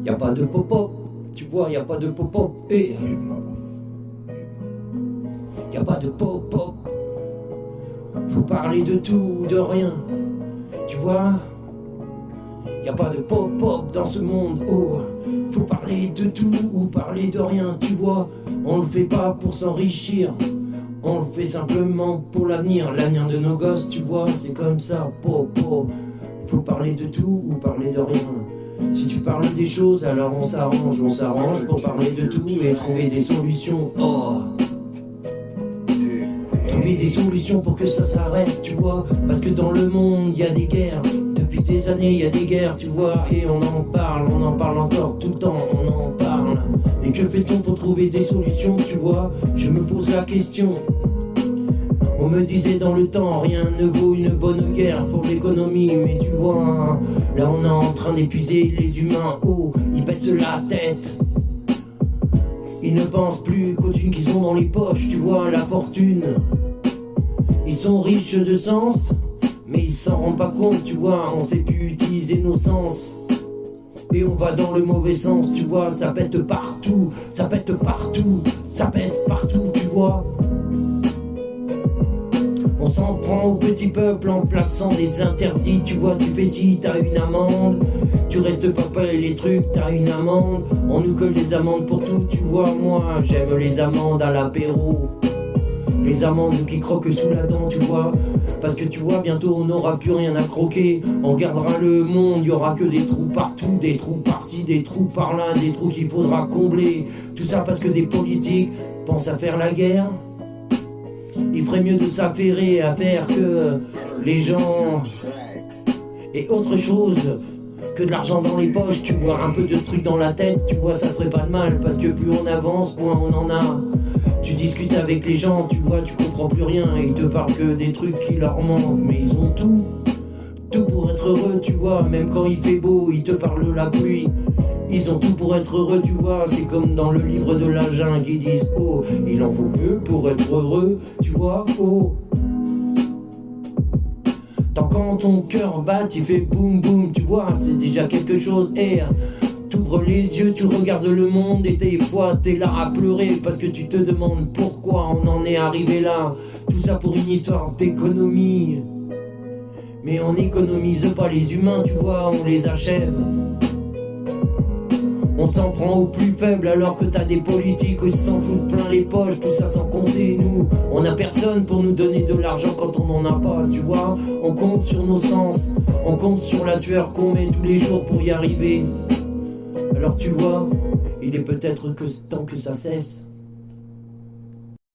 Y a pas de pop-up, tu vois, y a pas de pop-up, et y a pas de pop-up. Faut parler de tout, de rien, tu vois. Y a pas de pop-up dans ce monde, oh. Faut parler de tout ou parler de rien, tu vois. On le fait pas pour s'enrichir, on le fait simplement pour l'avenir de nos gosses, tu vois. C'est comme ça, pop-up. Faut parler de tout ou parler de rien. Si tu parles des choses, alors on s'arrange pour parler de tout et trouver des solutions, oh. Trouver des solutions pour que ça s'arrête, tu vois. Parce que dans le monde, y a des guerres. Depuis des années, y a des guerres, tu vois. Et on en parle encore tout le temps, on en parle. Et que fait-on pour trouver des solutions, tu vois. Je me pose la question. On me disait dans le temps, rien ne vaut une bonne guerre pour l'économie. Mais tu vois, là on est en train d'épuiser les humains, oh. Ils baissent la tête. Ils ne pensent plus qu'aux thunes qu'ils ont dans les poches, tu vois, la fortune. Ils sont riches de sens, mais ils s'en rendent pas compte, tu vois. On sait plus utiliser nos sens. Et on va dans le mauvais sens, tu vois. Ça pète partout, ça pète partout, ça pète partout, tu vois. On s'en prend au petit peuple en plaçant des interdits, tu vois. Tu fais ci, t'as une amende. Tu restes pas payé les trucs, t'as une amende. On nous colle des amendes pour tout, tu vois. Moi, j'aime les amendes à l'apéro. Les amandes qui croquent sous la dent, tu vois. Parce que tu vois, bientôt on n'aura plus rien à croquer. On regardera le monde, il y aura que des trous partout. Des trous par-ci, des trous par-là, des trous qu'il faudra combler. Tout ça parce que des politiques pensent à faire la guerre. Il ferait mieux de s'affairer à faire que les gens aient autre chose que de l'argent dans les poches, tu vois. Un peu de trucs dans la tête, tu vois, ça ferait pas de mal. Parce que plus on avance, moins on en a. Tu discutes avec les gens, tu vois, tu comprends plus rien. Et ils te parlent que des trucs qui leur manquent. Mais ils ont tout, tout pour être heureux, tu vois. Même quand il fait beau, ils te parlent de la pluie. Ils ont tout pour être heureux, tu vois. C'est comme dans le livre de la jungle, ils disent oh, il en faut peu pour être heureux, tu vois, oh. Tant quand ton cœur bat, il fait boum boum, tu vois, c'est déjà quelque chose. Et t'ouvres les yeux, tu regardes le monde et des fois t'es là à pleurer parce que tu te demandes pourquoi on en est arrivé là. Tout ça pour une histoire d'économie. Mais on n'économise pas les humains, tu vois, on les achève. On s'en prend aux plus faibles alors que t'as des politiques qui s'en foutent plein les poches, tout ça sans compter nous. On a personne pour nous donner de l'argent quand on n'en a pas, tu vois. On compte sur nos sens, on compte sur la sueur qu'on met tous les jours pour y arriver. Alors tu vois, il est peut-être que temps que ça cesse.